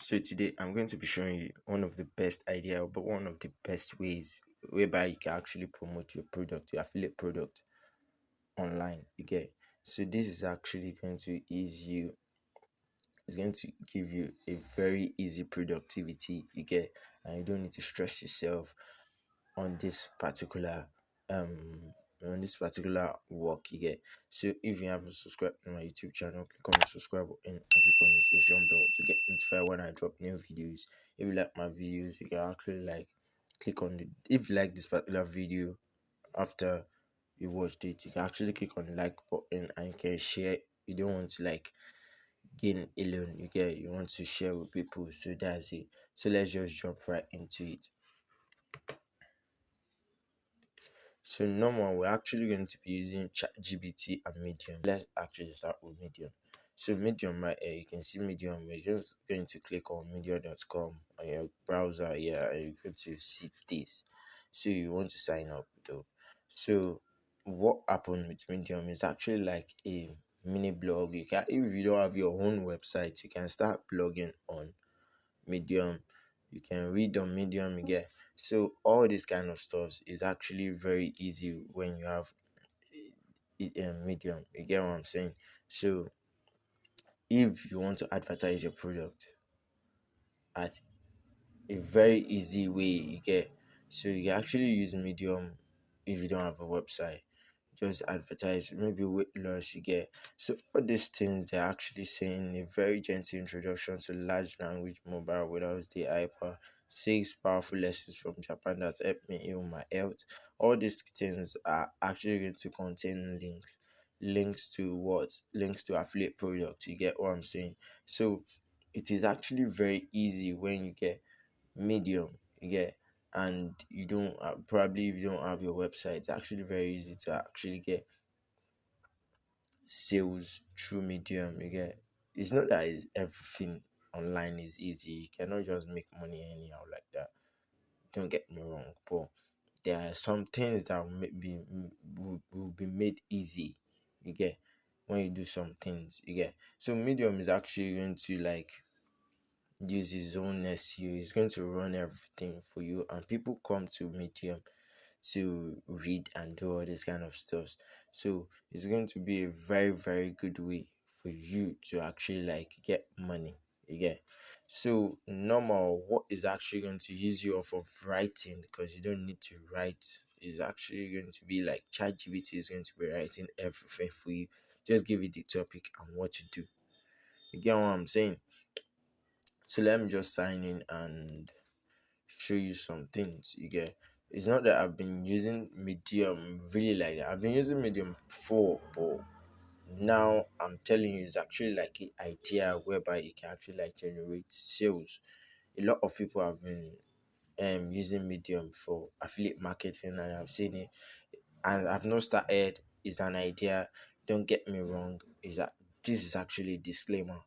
So today I'm going to be showing you one of the best idea, but one of the best ways whereby you can actually promote your product, your affiliate product online. You get. So this is actually going to ease you. It's going to give you a very easy productivity. You get, and you don't need to stress yourself on this particular um work. You get. So if you haven't subscribed to my YouTube channel, click on the subscribe button and click on the notification bell to get notified when I drop new videos. If you like my videos, you can actually click on the if you like this particular video after you watched it, you can actually click on the like button and you can share. You don't want to gain alone, you get, you want to share with people. So that's it. So let's just jump right into it. So normal, we're actually going to be using ChatGPT and Medium. Let's actually start with Medium. So Medium right here, you can see Medium. We're just going to click on medium.com on your browser here, and you're going to see this. So you want to sign up though. So what happened with Medium is actually like a mini blog. You can, if you don't have your own website, you can start blogging on Medium. You can read on Medium. You get. So all this kind of stuff is actually very easy when you have Medium. You get what I'm saying? So if you want to advertise your product at a very easy way, you get, so you can actually use Medium if you don't have a website. Just advertise maybe weight loss, you get. So all these things they're actually saying a very gentle introduction to large language mobile without the hyper, 6 powerful lessons from Japan that helped me heal my health. All these things are actually going to contain links to what, links to affiliate products. You get what I'm saying? So it is actually very easy when you get Medium, you get, and you don't probably if you don't have your website, it's actually very easy to actually get sales through Medium. You get, it's not that everything online is easy. You cannot just make money anyhow like that. Don't get me wrong, but there are some things that will be made easy. You get, when you do some things, you get. So Medium is actually going to use his own SEO. He's going to run everything for you, and people come to Medium to read and do all this kind of stuff. So it's going to be a very, very good way for you to actually get money. You get. So normal, what is actually going to use you off of writing, because you don't need to write, is actually going to be like ChatGPT is going to be writing everything for you. Just give it the topic and what to do. You get what I'm saying? So let me just sign in and show you some things. You get. It's not that I've been using Medium really like that. I've been using Medium before, but now I'm telling you, it's actually like an idea whereby you can actually generate sales. A lot of people have been using Medium for affiliate marketing, and I've seen it, and I've not started. It's an idea. Don't get me wrong. Is that this is actually a disclaimer.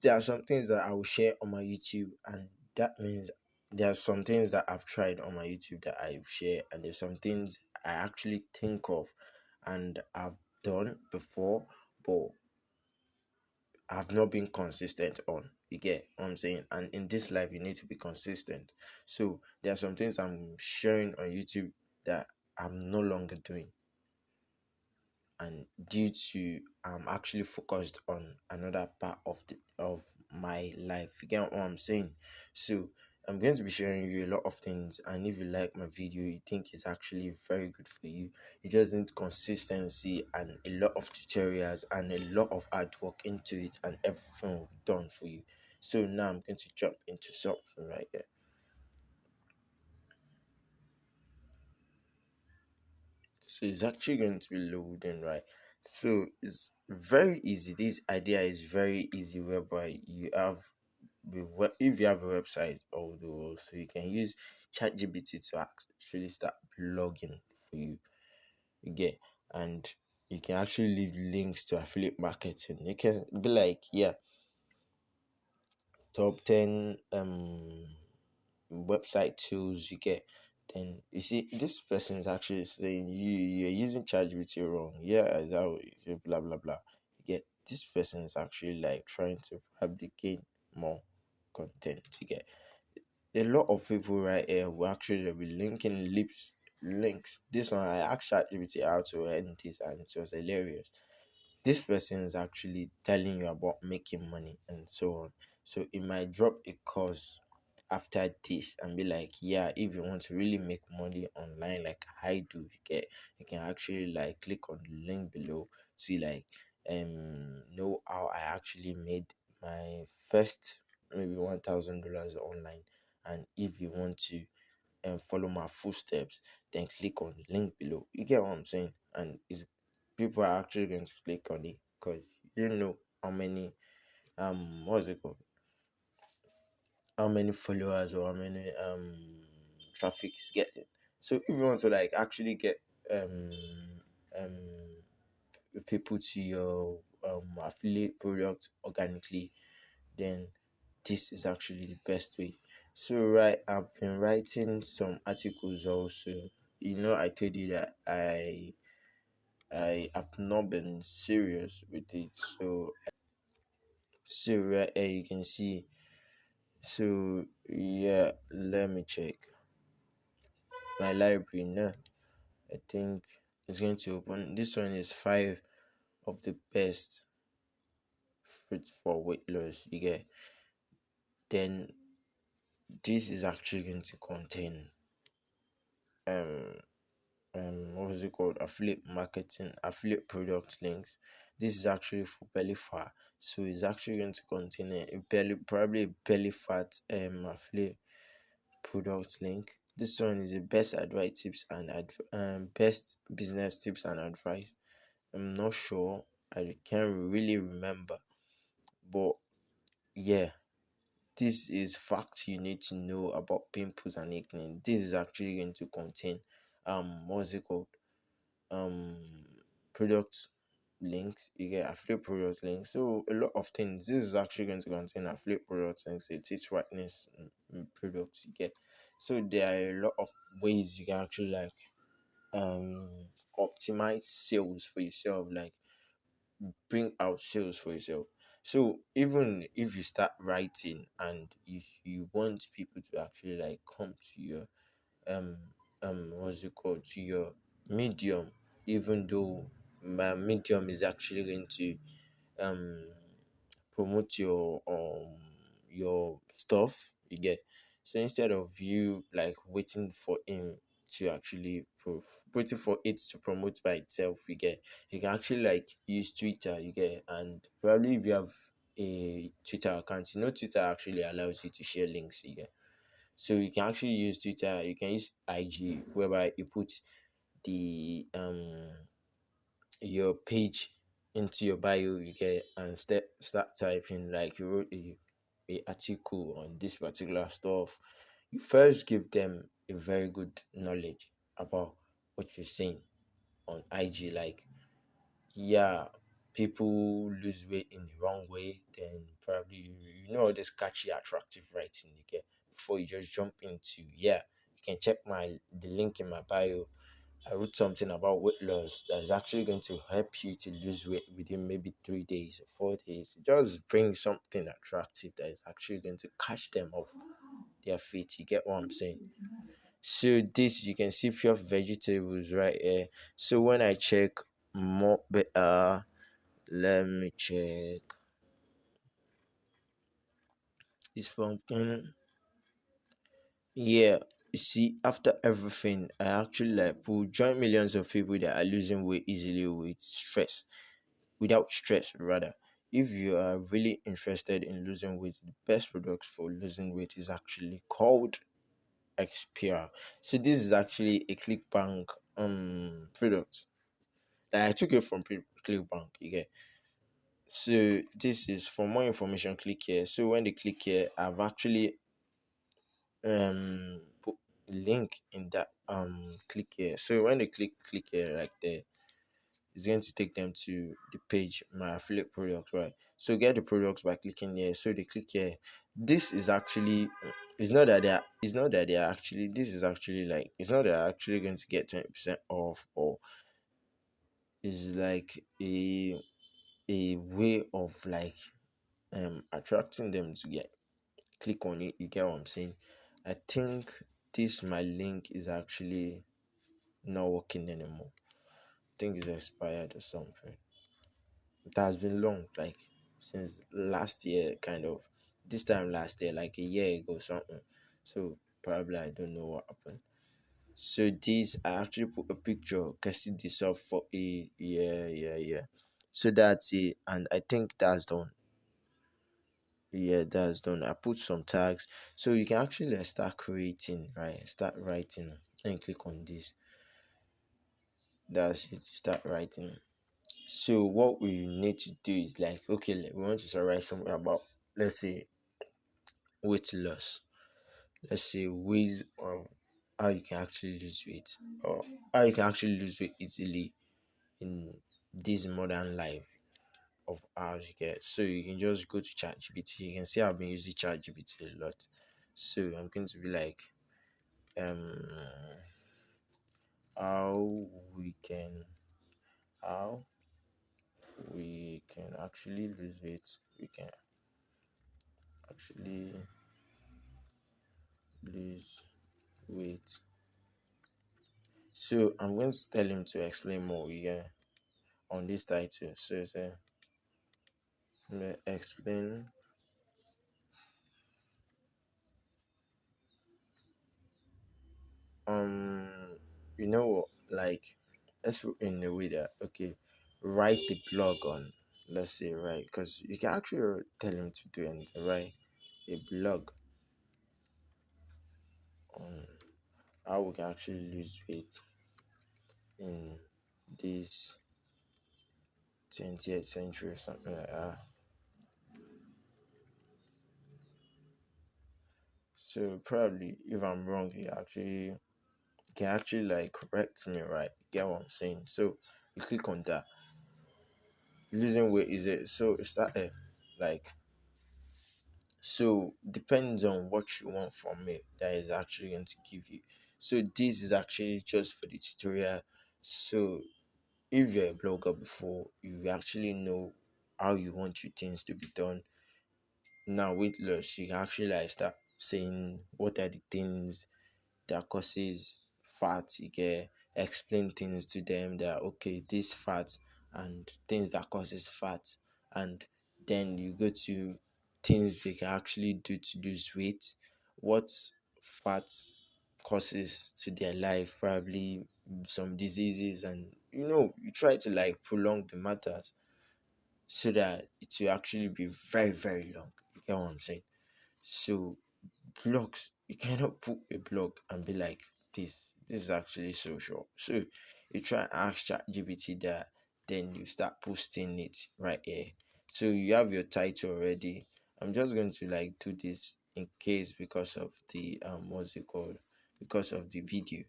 There are some things that I will share on my YouTube, and that means there are some things that I've tried on my YouTube that I share, and there's some things I actually think of and I've done before, but I've not been consistent on. You get what I'm saying? And in this life, you need to be consistent. So there are some things I'm sharing on YouTube that I'm no longer doing, and due to I'm actually focused on another part of my life. You get what I'm saying? So I'm going to be sharing you a lot of things, and if you like my video, you think it's actually very good for you, you just need consistency and a lot of tutorials and a lot of hard work into it, and everything will be done for you. So now I'm going to jump into something right here. So it's actually going to be loading, right? So it's very easy. This idea is very easy, whereby you have if you have a website, although, so you can use ChatGPT to actually start blogging for you. You get, and you can actually leave links to affiliate marketing. You can be like, yeah, top 10 website tools you get. Then you see this person is actually saying you're using ChatGPT wrong. Yeah, is that what you say? Blah blah blah. You get, this person is actually trying to probably gain more. content. You get a lot of people right here will actually be linking links. This one I asked ChatGPT how to end this, and it was hilarious. This person is actually telling you about making money and so on. So it might drop a course after this and be like, yeah, if you want to really make money online like I do, you can actually like click on the link below to like know how I actually made my first maybe $1,000 online. And if you want to follow my footsteps, then click on the link below. You get what I'm saying? And it's people are actually going to click on it because you know how many what's it called, how many followers or how many traffic is getting. So if you want to like actually get um um people to your affiliate product organically, then this is actually the best way. So right, I've been writing some articles also. You know, I told you that I have not been serious with it. So right here you can see. So yeah, let me check my library now. I think it's going to open. This one is five of the best fruits for weight loss. You get, then this is actually going to contain um what was it called, affiliate marketing, affiliate product links. This is actually for belly fat, so it's actually going to contain a belly, probably a belly fat affiliate product link. This one is the best advice tips and best business tips and advice. I'm not sure, I can't really remember, but yeah, this is facts you need to know about pimples and acne. This is actually going to contain what's it called, um product links. You get affiliate product links, so a lot of things. This is actually going to contain affiliate product links, it is whiteness products. You get, so there are a lot of ways you can actually like um optimize sales for yourself, like bring out sales for yourself. So even if you start writing and you want people to actually like come to your um what's it called, to your medium, even though my medium is actually going to um promote your stuff, you get. So instead of you like waiting for him to actually waiting for it to promote by itself, you get, you can actually like use Twitter, you get. And probably if you have a Twitter account, you know Twitter actually allows you to share links, you get. So you can actually use Twitter, you can use IG, whereby you put the your page into your bio, you get, and start typing like you wrote a article on this particular stuff. You first give them a very good knowledge about what you're saying on IG, like, yeah, people lose weight in the wrong way, then probably you know all this catchy attractive writing you get before you just jump into, yeah, you can check the link in my bio. I wrote something about weight loss that is actually going to help you to lose weight within maybe 3 days or 4 days. Just bring something attractive that is actually going to catch them off their feet. You get what I'm saying? So this, you can see pure vegetables right here. So when I check more better, let me check this pumpkin. Yeah, you see, after everything, I actually like will join millions of people that are losing weight easily without stress rather. If you are really interested in losing weight, the best products for losing weight is actually called Xperia. So this is actually a ClickBank product. Like, I took it from ClickBank. You get. So this is for more information. Click here. So when they click here, I've actually put a link in that click here. So when they click here right there, it's going to take them to the page, my affiliate products, right? So get the products by clicking here. So they click here. This is actually, it's not that they are actually, this is actually like, it's not that they're actually going to get 20% off, or is like a way of like attracting them to get click on it. You get what I'm saying? I think this my link is actually not working anymore. I think it's expired or something. It has been long, like since last year, kind of. This time last year, like a year ago, something. So probably I don't know what happened. So this I actually put a picture, can see this up for a yeah. So that's it, and I think that's done. Yeah, that's done. I put some tags, so you can actually start creating, right? Start writing, and click on this. That's it. Start writing. So what we need to do is like, okay, we want to start write something about, let's say, weight loss. Let's say ways of how you can actually lose weight, or how you can actually lose weight easily in this modern life of ours. You get, so you can just go to ChatGPT. You can see I've been using ChatGPT a lot. So I'm going to be like, um, how we can how we can actually lose weight. We can actually lose weight. So I'm going to tell him to explain more, yeah, on this title. So it's explain, um you know what, like, let's put in a way that, okay, write the blog on, let's say, right, because you can actually tell him to do anything, right, a blog on how we can actually lose weight in this 20th century or something like that. So probably if I'm wrong, you can actually like correct me, right? Get what I'm saying? So you click on that. Losing weight is it? So it's that like, so depends on what you want from me that is actually going to give you. So this is actually just for the tutorial. So if you're a blogger before, you actually know how you want your things to be done. Now weight loss, you can actually like start saying what are the things that causes fat. You get, explain things to them that, okay, this fat and things that causes fat, and then you go to things they can actually do to lose weight, what fat causes to their life, probably some diseases, and you try to like prolong the matters so that it will actually be very very long. You get what I'm saying? So blogs, you cannot put a blog and be like, this is actually so short. So you try and ask ChatGPT that, then you start posting it right here. So you have your title already. I'm just going to like do this in case, because of the what's it called, because of the video.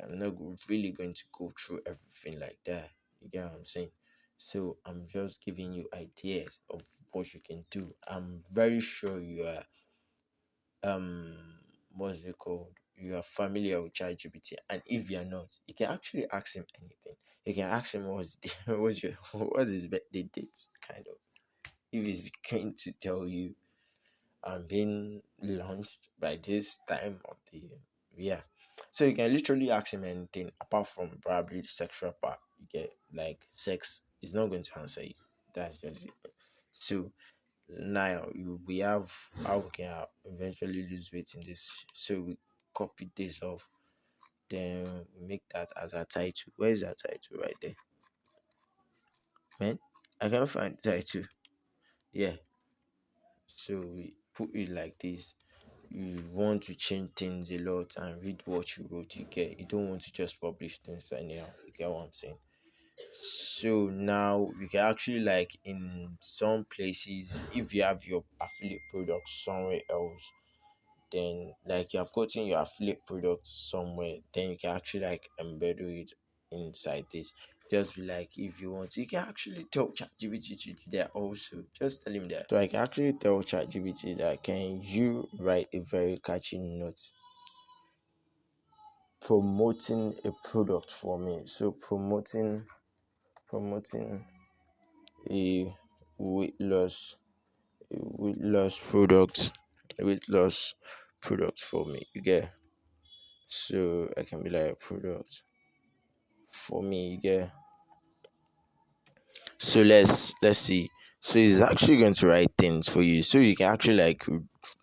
I'm not really going to go through everything like that. You get what I'm saying? So I'm just giving you ideas of what you can do. I'm very sure you are um what's it called, you are familiar with ChatGPT, and if you're not, you can actually ask him anything. You can ask him what's the, what's his birthday date, kind of, if he's going to tell you I'm being launched by this time of the year. Yeah, so you can literally ask him anything apart from probably the sexual part. You get, like, sex, he's not going to answer you. That's just it. So now we have how we can eventually lose weight in this. So we copy this off, then we make that as a title. Where's that title? Right there, man. I can't find the title. Yeah, so we put it like this. You want to change things a lot and read what you wrote. You get, you don't want to just publish things anyhow. You get what I'm saying? So now you can actually, like, in some places, if you have your affiliate product somewhere else, then like you have gotten your affiliate product somewhere, then you can actually like embed it inside this. Just be like, if you want to, you can actually tell ChatGPT to do that also. Just tell him that. So I can actually tell ChatGPT that, can you write a very catchy note promoting a product for me? So promoting a weight loss a weight loss product. weight loss product for me. You get, so I can be like product for me. You get, so let's see. So he's actually going to write things for you, so you can actually like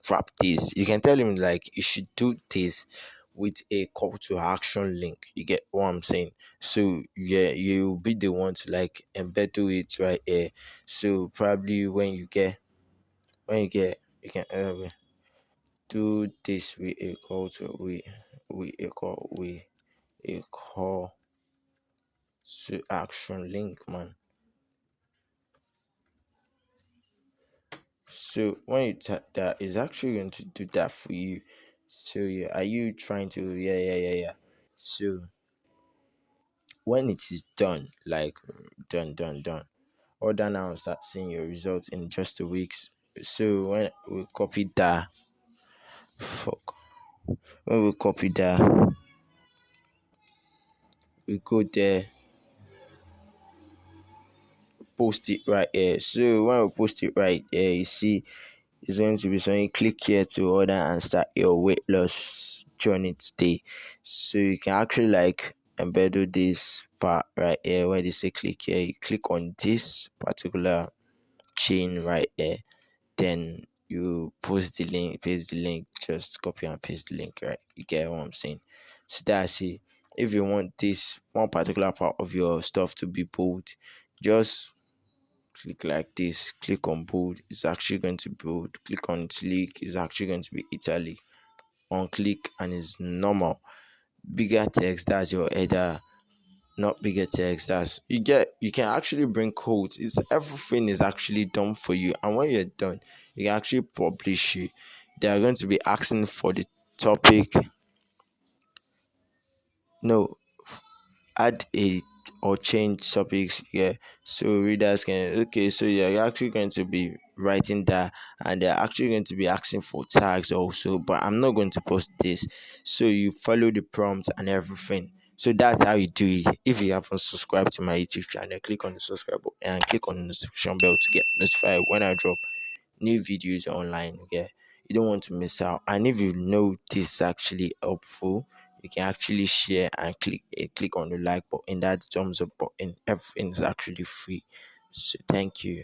wrap this. You can tell him like you should do this with a call to action link. You get what I'm saying? So yeah, you'll be the one to like embed to it right here. So probably when you get you can do this with a call to with a call to action link, man. So when you tap that, it's actually going to do that for you. So yeah, are you trying to yeah. So when it is done, like done, order now and start seeing your results in just 2 weeks. So when we copy that, fuck, when we copy that, we go there, post it right here. So when we post it right here, you see it's going to be something. Click here to order and start your weight loss journey today. So you can actually like embed this part right here where they say click here. You click on this particular chain right here. Then you post the link, paste the link, just copy and paste the link, right? You get what I'm saying? So that's it. If you want this one particular part of your stuff to be bold, just click like this, click on bold, it's actually going to bold. Click on italic, it's actually going to be italic. On click and it's normal. Bigger text, that's your header. Not bigger text, that's you can actually bring codes. It's everything is actually done for you, and when you're done you can actually publish it. They are going to be asking for the topic. No, add a or change topics, yeah, so readers can, okay, so you're actually going to be writing that, and they're actually going to be asking for tags also, but I'm not going to post this. So you follow the prompts and everything. So that's how you do it. If you haven't subscribed to my YouTube channel, click on the subscribe button and click on the notification bell to get notified when I drop new videos online. Okay, you don't want to miss out. And if you know this is actually helpful, you can actually share and click on the like button, that thumbs up button. Everything is actually free. So thank you.